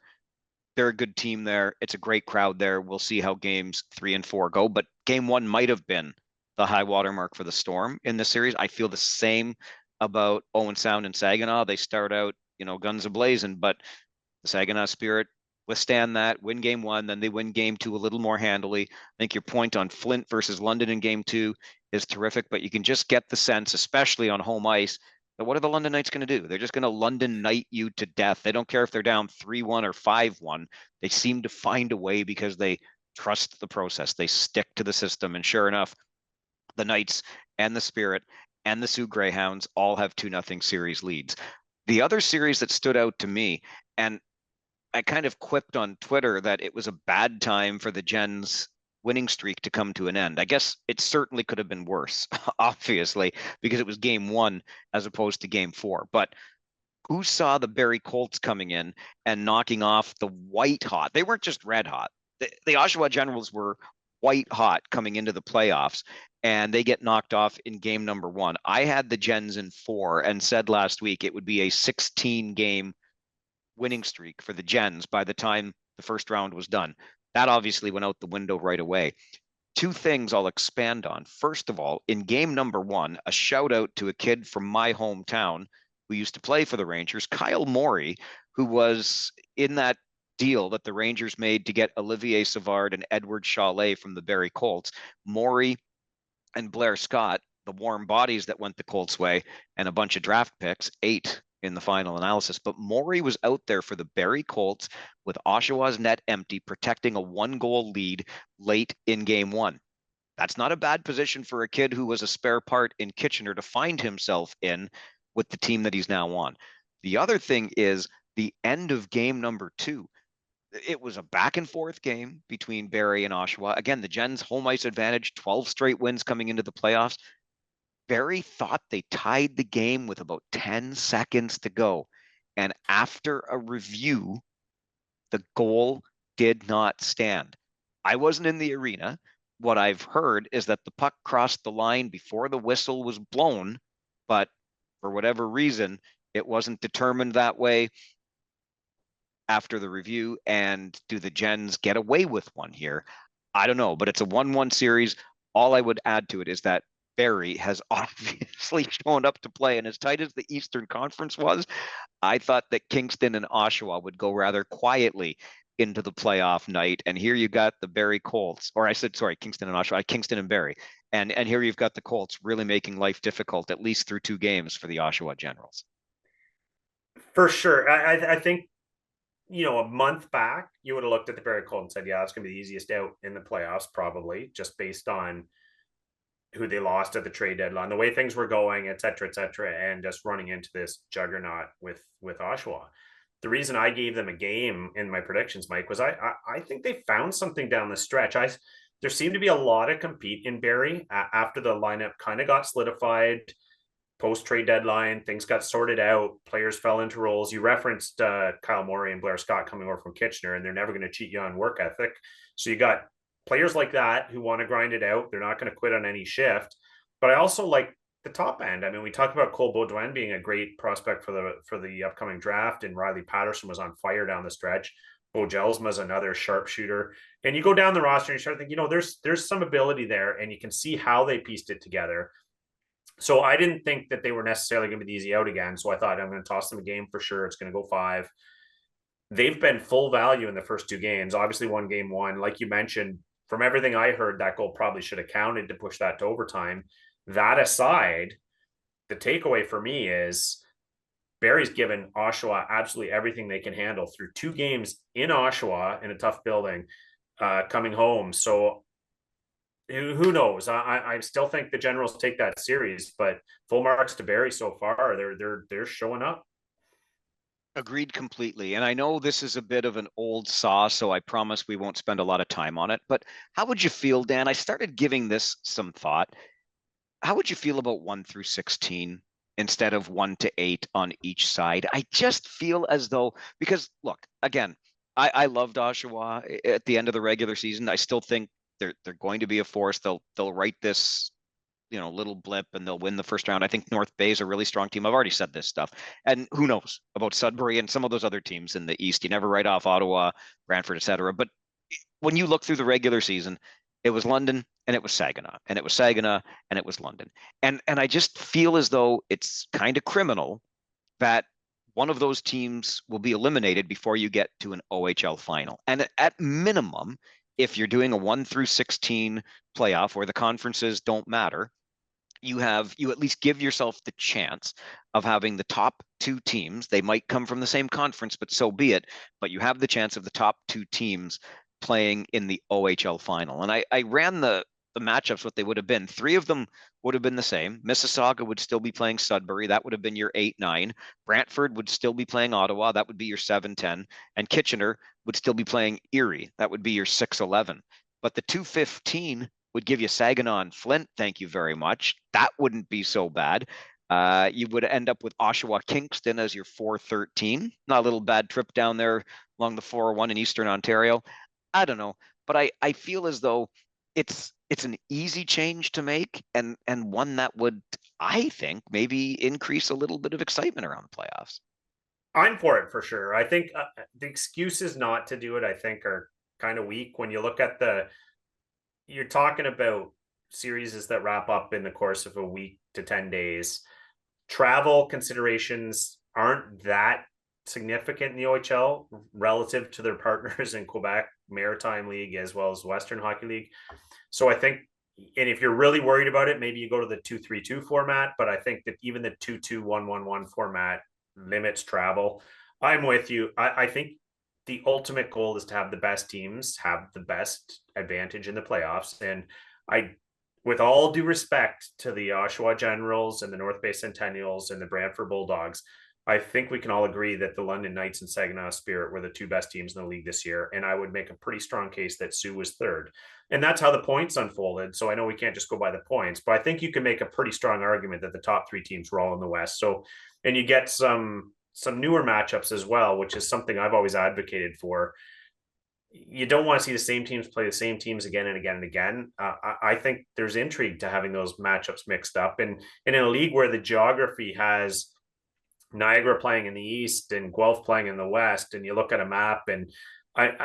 S1: They're a good team there. It's a great crowd there. We'll see how games 3 and 4 go, but game 1 might have been the high watermark for the Storm in this series. I feel the same about Owen Sound and Saginaw. They start out, guns a-blazing, but the Saginaw Spirit withstand that, win game 1, then they win game 2 a little more handily. I think your point on Flint versus London in game 2 is terrific, but you can just get the sense, especially on home ice, What are the London Knights going to do? They're just going to London Knight you to death. They don't care if they're down 3-1 or 5-1. They seem to find a way because they trust the process. They stick to the system. And sure enough, the Knights and the Spirit and the Sioux Greyhounds all have 2-0 series leads. The other series that stood out to me, and I kind of quipped on Twitter that it was a bad time for the Gens winning streak to come to an end. I guess it certainly could have been worse, obviously, because it was game 1 as opposed to game 4. But who saw the Barrie Colts coming in and knocking off the white hot? They weren't just red hot. The Oshawa Generals were white hot coming into the playoffs, and they get knocked off in game number 1. I had the Gens in 4 and said last week it would be a 16-game winning streak for the Gens by the time the first round was done. That obviously went out the window right away. 2 things I'll expand on. First of all, in game number 1, a shout out to a kid from my hometown who used to play for the Rangers, Kyle Morey, who was in that deal that the Rangers made to get Olivier Savard and Edward Chalet from the Barrie Colts. Morey and Blair Scott, the warm bodies that went the Colts' way, and a bunch of draft picks, 8 in the final analysis. But Morey was out there for the Barrie Colts with Oshawa's net empty, protecting a 1-goal lead late in game 1. That's not a bad position for a kid who was a spare part in Kitchener to find himself in with the team that he's now on. The other thing is the end of game number 2. It was a back and forth game between Barrie and Oshawa. Again, the Gens home ice advantage, 12 straight wins coming into the playoffs. Barrie thought they tied the game with about 10 seconds to go. And after a review, the goal did not stand. I wasn't in the arena. What I've heard is that the puck crossed the line before the whistle was blown, but for whatever reason, it wasn't determined that way after the review. And do the Gens get away with one here? I don't know, but it's a 1-1 series. All I would add to it is that Barrie has obviously shown up to play. And as tight as the Eastern Conference was, I thought that Kingston and Oshawa would go rather quietly into the playoff night. And here you got the Barrie Colts, or I said, sorry, Kingston and Oshawa, Kingston and Barrie. And here you've got the Colts really making life difficult, at least through 2 games for the Oshawa Generals.
S2: For sure. I think, a month back, you would have looked at the Barrie Colts and said, yeah, that's going to be the easiest out in the playoffs, probably, just based on who they lost at the trade deadline, the way things were going, et cetera, and just running into this juggernaut with Oshawa. The reason I gave them a game in my predictions, Mike, was I think they found something down the stretch. There seemed to be a lot of compete in Barrie after the lineup kind of got solidified post trade deadline. Things got sorted out. Players fell into roles. You referenced Kyle Morey and Blair Scott coming over from Kitchener, and they're never going to cheat you on work ethic. So you got players like that who want to grind it out. They're not going to quit on any shift. But I also like the top end. I mean, we talked about Cole Beaudoin being a great prospect for the upcoming draft, and Riley Patterson was on fire down the stretch. Bo Jelsma's another sharpshooter. And you go down the roster and you start thinking, there's some ability there, and you can see how they pieced it together. So I didn't think that they were necessarily going to be the easy out again. So I thought, I'm going to toss them a game for sure. It's going to go 5. They've been full value in the first 2 games. Obviously, won game 1. Like you mentioned, from everything I heard, that goal probably should have counted to push that to overtime. That aside, the takeaway for me is Barrie's given Oshawa absolutely everything they can handle through 2 games in Oshawa in a tough building, coming home. So who knows? I still think the Generals take that series, but full marks to Barrie so far. They're showing up.
S1: Agreed completely. And I know this is a bit of an old saw, so I promise we won't spend a lot of time on it. But how would you feel, Dan? I started giving this some thought. How would you feel about 1 through 16 instead of 1 to 8 on each side? I just feel as though, because look, again, I loved Oshawa at the end of the regular season. I still think they're going to be a force. They'll write this little blip and they'll win the first round. I think North Bay is a really strong team. I've already said this stuff. And who knows about Sudbury and some of those other teams in the East. You never write off Ottawa, Brantford, etc. But when you look through the regular season, it was London and it was Saginaw and it was Saginaw and it was London. And I just feel as though it's kind of criminal that one of those teams will be eliminated before you get to an OHL final. And at minimum, if you're doing a 1 through 16 playoff where the conferences don't matter, you at least give yourself the chance of having the top two teams. They might come from the same conference, but so be it. But you have the chance of the top two teams playing in the OHL final. And I ran the matchups, what they would have been. Three of them would have been the same. Mississauga would still be playing Sudbury. That would have been your 8-9. Brantford would still be playing Ottawa. That would be your 7-10. And Kitchener would still be playing Erie. That would be your 6-11. But the 2-15 would give you Saginaw and Flint. Thank you very much. That wouldn't be so bad. You would end up with Oshawa Kingston as your 4-13. Not a little bad trip down there along the 401 in Eastern Ontario. I don't know, but I feel as though it's an easy change to make, and one that would, I think, maybe increase a little bit of excitement around the playoffs.
S2: I'm for it for sure. I think the excuses not to do it, I think, are kind of weak when you look at you're talking about series that wrap up in the course of a week to 10 days. Travel considerations aren't that significant in the OHL relative to their partners in Quebec Maritime League as well as Western Hockey League. So I think, and if you're really worried about it, maybe you go to the 2-3-2 format, but I think that even the 2-2-1-1-1 format limits travel. I'm with you. I think the ultimate goal is to have the best teams have the best advantage in the playoffs. And with all due respect to the Oshawa Generals and the North Bay Centennials and the Brantford Bulldogs, I think we can all agree that the London Knights and Saginaw Spirit were the two best teams in the league this year. And I would make a pretty strong case that Sioux was third. And that's how the points unfolded. So I know we can't just go by the points, but I think you can make a pretty strong argument that the top three teams were all in the West. So, and you get some newer matchups as well, which is something I've always advocated for. You don't want to see the same teams play the same teams again and again and again. I think there's intrigue to having those matchups mixed up. And in a league where the geography has Niagara playing in the East and Guelph playing in the West, and you look at a map and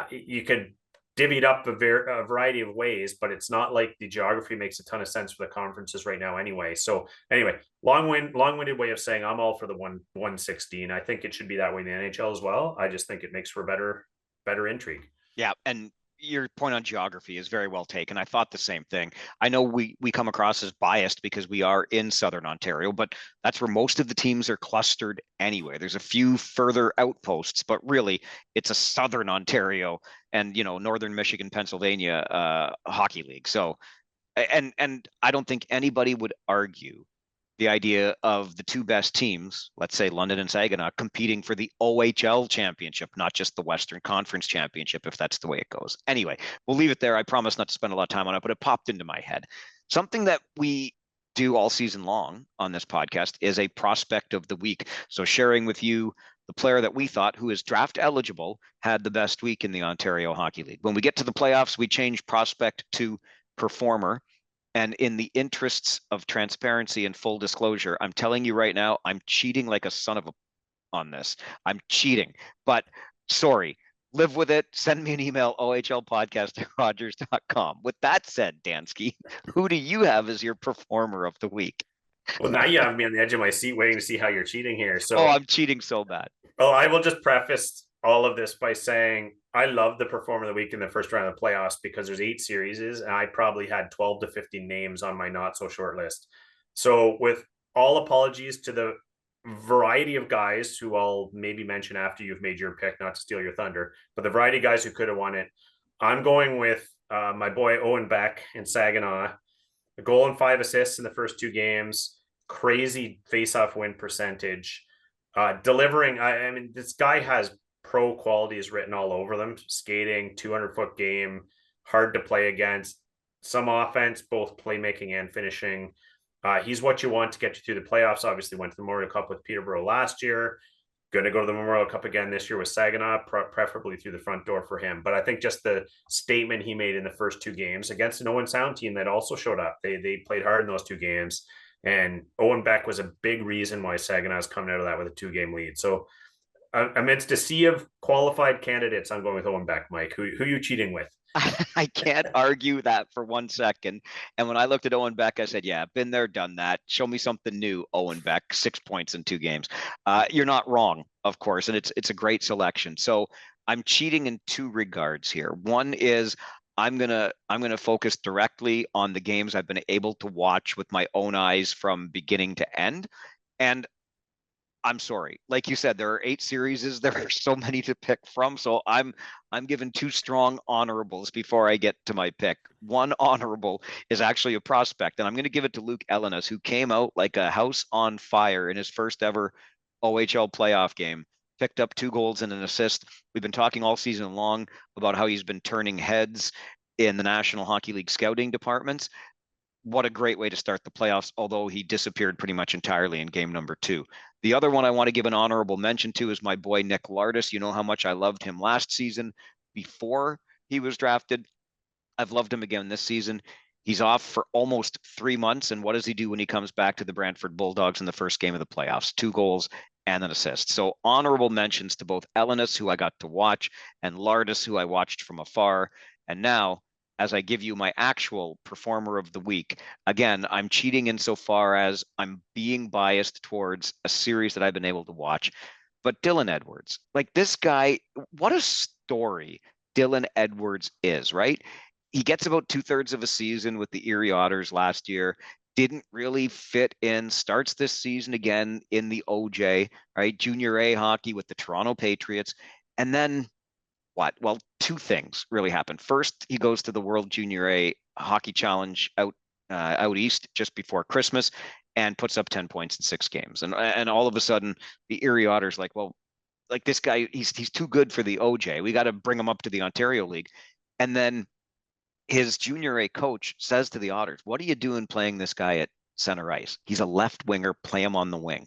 S2: you could divvy it up a variety of ways, but it's not like the geography makes a ton of sense for the conferences right now anyway. So anyway, long-winded way of saying I'm all for the 116. I think it should be that way in the NHL as well. I just think it makes for better intrigue.
S1: Yeah, and your point on geography is very well taken. I thought the same thing. I know we come across as biased because we are in Southern Ontario, but that's where most of the teams are clustered anyway. There's a few further outposts, but really it's a Southern Ontario and Northern Michigan, Pennsylvania hockey league. So, and I don't think anybody would argue the idea of the two best teams, let's say London and Saginaw, competing for the OHL championship, not just the Western Conference championship, if that's the way it goes. Anyway, we'll leave it there. I promise not to spend a lot of time on it, but it popped into my head. Something that we do all season long on this podcast is a prospect of the week. So sharing with you the player that we thought, who is draft eligible, had the best week in the Ontario Hockey League. When we get to the playoffs, we change prospect to performer. And in the interests of transparency and full disclosure, I'm telling you right now, I'm cheating like a son of a on this. I'm cheating, but sorry, live with it. Send me an email, ohlpodcast@rogers.com. With that said, Dansky, who do you have as your performer of the week?
S2: Well, now you have me on the edge of my seat waiting to see how you're cheating here. So,
S1: I'm cheating so bad.
S2: Oh, I will just preface all of this by saying I love the performer of the week in the first round of the playoffs because there's 8 series, and I probably had 12 to 15 names on my not so short list. So with all apologies to the variety of guys who I'll maybe mention after you've made your pick, not to steal your thunder, but the variety of guys who could have won it, I'm going with my boy Owen Beck in Saginaw. A goal and 5 assists in the first 2 games, crazy face-off win percentage. Delivering, I mean, this guy has pro qualities written all over them. Skating, 200-foot game, hard to play against. Some offense, both playmaking and finishing. He's what you want to get you through the playoffs. Obviously went to the Memorial Cup with Peterborough last year. Going to go to the Memorial Cup again this year with Saginaw, preferably through the front door for him. But I think just the statement he made in the first 2 games against an Owen Sound team that also showed up. They played hard in those 2 games. And Owen Beck was a big reason why Saginaw is coming out of that with a 2-game lead. So amidst a sea of qualified candidates, I'm going with Owen Beck. Mike, who are you cheating with?
S1: I can't argue that for 1 second. And when I looked at Owen Beck, I said, yeah, been there, done that. Show me something new, Owen Beck, 6 points in 2 games. You're not wrong, of course, and it's a great selection. So I'm cheating in 2 regards here. One is I'm gonna focus directly on the games I've been able to watch with my own eyes from beginning to end. And I'm sorry. Like you said, there are 8 series. There are so many to pick from. So I'm given 2 strong honorables before I get to my pick. One honorable is actually a prospect, and I'm going to give it to Luke Ellenis, who came out like a house on fire in his first ever OHL playoff game. Picked up 2 goals and an assist. We've been talking all season long about how he's been turning heads in the National Hockey League scouting departments. What a great way to start the playoffs, although he disappeared pretty much entirely in game number 2. The other one I want to give an honorable mention to is my boy Nick Lardis. You know how much I loved him last season before he was drafted. I've loved him again this season. He's off for almost 3 months. And what does he do when he comes back to the Brantford Bulldogs in the first game of the playoffs? 2 goals and an assist. So honorable mentions to both Ellenis, who I got to watch, and Lardis, who I watched from afar. And now, as I give you my actual performer of the week, again, I'm cheating insofar as I'm being biased towards a series that I've been able to watch. But Dylan Edwards, like this guy, what a story Dylan Edwards is, right? He gets about 2/3 of a season with the Erie Otters last year. Didn't really fit in. Starts this season again in the OJ, right? Junior A hockey with the Toronto Patriots. And then what? Well, 2 things really happen. First, he goes to the World Junior A Hockey Challenge out east just before Christmas and puts up 10 points in 6 games. And all of a sudden, the Erie Otters like, well, like this guy, he's too good for the OJ. We got to bring him up to the Ontario League. And then his junior A coach says to the Otters, "What are you doing playing this guy at center ice? He's a left winger. Play him on the wing."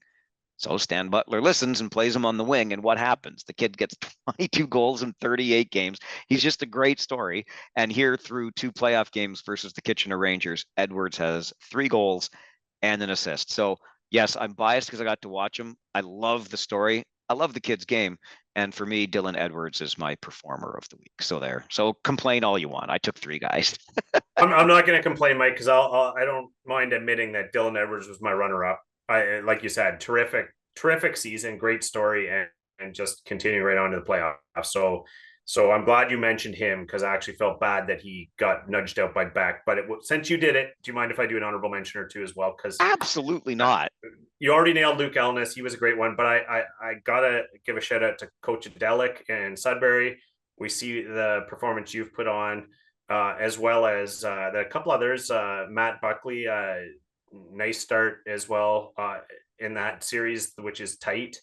S1: So Stan Butler listens and plays him on the wing. And what happens? The kid gets 22 goals in 38 games. He's just a great story. And here, through 2 playoff games versus the Kitchener Rangers, Edwards has 3 goals and an assist. So, yes, I'm biased because I got to watch him. I love the story. I love the kid's game. And for me, Dylan Edwards is my performer of the week. So there. So complain all you want. I took 3 guys.
S2: I'm not going to complain, Mike, because I don't mind admitting that Dylan Edwards was my runner up. I like you said, terrific season, great story, and just continuing right on to the playoffs. So I'm glad you mentioned him because I actually felt bad that he got nudged out by Beck. But since you did it, do you mind if I do an honorable mention or two as well? Because
S1: Absolutely not.
S2: you already nailed Luke Ellenis. He was a great one, but I gotta give a shout out to Coach Adelic and Sudbury. We see the performance you've put on, as well as a couple others. Matt Buckley, nice start as well in that series, which is tight.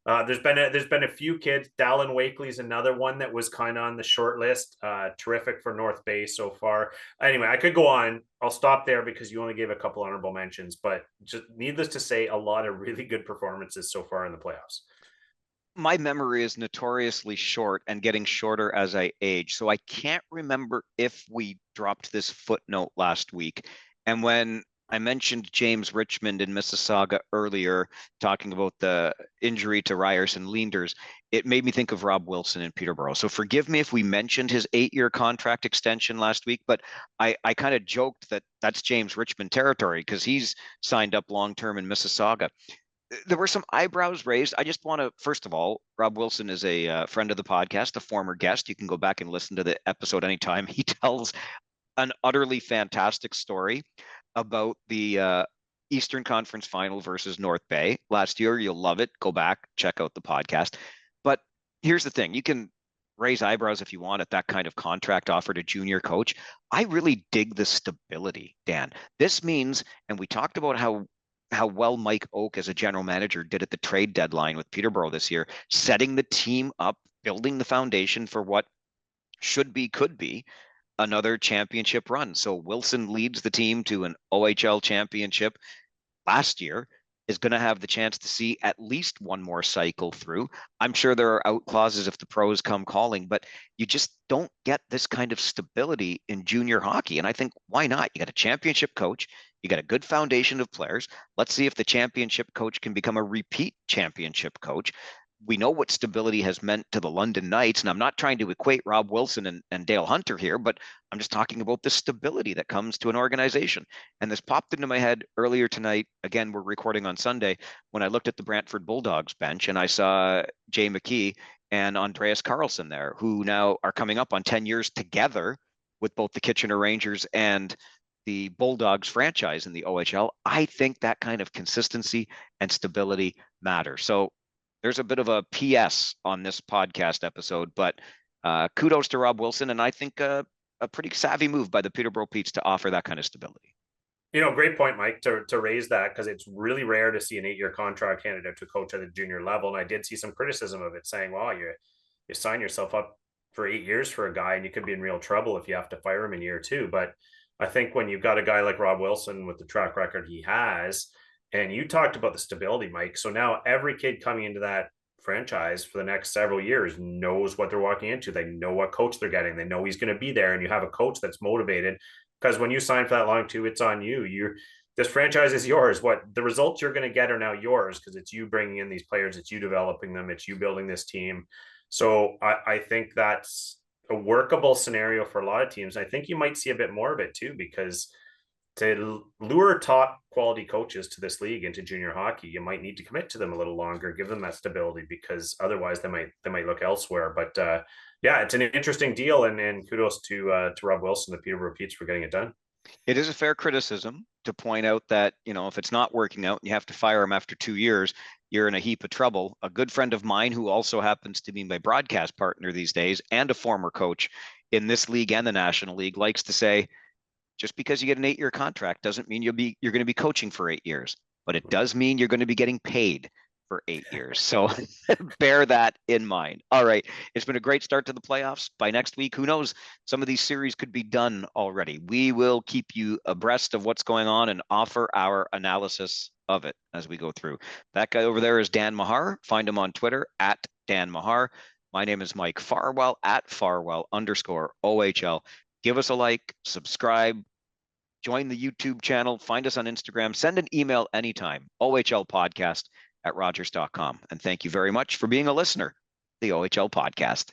S2: There's been a few kids. Dallin Wakely's another one that was kind of on the short list. Terrific for North Bay so far. Anyway, I could go on. I'll stop there because you only gave a couple honorable mentions, but just needless to say, a lot of really good performances so far in the playoffs.
S1: My memory is notoriously short and getting shorter as I age. So I can't remember if we dropped this footnote last week. And when I mentioned James Richmond in Mississauga earlier, talking about the injury to Ryerson Leanders, it made me think of Rob Wilson in Peterborough. So forgive me if we mentioned his 8-year contract extension last week, but I kind of joked that that's James Richmond territory because he's signed up long-term in Mississauga. There were some eyebrows raised. I just want to, first of all, Rob Wilson is a friend of the podcast, a former guest. You can go back and listen to the episode anytime. He tells an utterly fantastic story about the Eastern Conference Final versus North Bay last year. You'll love it. Go back, check out the podcast. But here's the thing: you can raise eyebrows if you want at that kind of contract offer to junior coach. I really dig the stability, Dan. This means, and we talked about how well Mike Oak as a general manager did at the trade deadline with Peterborough this year, setting the team up, building the foundation for what could be another championship run. So Wilson leads the team to an OHL championship last year, is going to have the chance to see at least one more cycle through. I'm sure there are out clauses if the pros come calling, but you just don't get this kind of stability in junior hockey. And I think, why not? You got a championship coach, you got a good foundation of players. Let's see if the championship coach can become a repeat championship coach. We know what stability has meant to the London Knights, and I'm not trying to equate Rob Wilson and Dale Hunter here, but I'm just talking about the stability that comes to an organization. And this popped into my head earlier tonight. Again, we're recording on Sunday, when I looked at the Brantford Bulldogs bench and I saw Jay McKee and Andreas Carlson there, who now are coming up on 10 years together with both the Kitchener Rangers and the Bulldogs franchise in the OHL, I think that kind of consistency and stability matter. So there's a bit of a PS on this podcast episode, but kudos to Rob Wilson, and I think a pretty savvy move by the Peterborough Petes to offer that kind of stability.
S2: Great point, Mike, to raise that, because it's really rare to see an 8-year contract handed out to a coach at the junior level. And I did see some criticism of it, saying, "Well, you sign yourself up for 8 years for a guy, and you could be in real trouble if you have to fire him in year 2." But I think when you've got a guy like Rob Wilson with the track record he has, and you talked about the stability, Mike. So now every kid coming into that franchise for the next several years knows what they're walking into. They know what coach they're getting. They know he's going to be there, and you have a coach that's motivated. Because when you sign for that long too, it's on you. This franchise is yours. What the results you're going to get are now yours, because it's you bringing in these players, it's you developing them, it's you building this team. So I think that's a workable scenario for a lot of teams. I think you might see a bit more of it too, because to lure top quality coaches to this league into junior hockey, you might need to commit to them a little longer, give them that stability, because otherwise they might look elsewhere. But yeah, it's an interesting deal, and kudos to Rob Wilson, the Peterborough Petes, for getting it done.
S1: It is a fair criticism to point out that, if it's not working out and you have to fire him after 2 years, you're in a heap of trouble. A good friend of mine, who also happens to be my broadcast partner these days and a former coach in this league and the National League, likes to say, just because you get an 8-year contract doesn't mean you're going to be coaching for 8 years, but it does mean you're going to be getting paid for 8 years. So bear that in mind. All right. It's been a great start to the playoffs. By next week, who knows? Some of these series could be done already. We will keep you abreast of what's going on and offer our analysis of it as we go through. That guy over there is Dan Mahar. Find him on Twitter at Dan Mahar. My name is Mike Farwell at Farwell_OHL. Give us a like, subscribe, join the YouTube channel, find us on Instagram, send an email anytime, ohlpodcast@rogers.com. And thank you very much for being a listener, the OHL Podcast.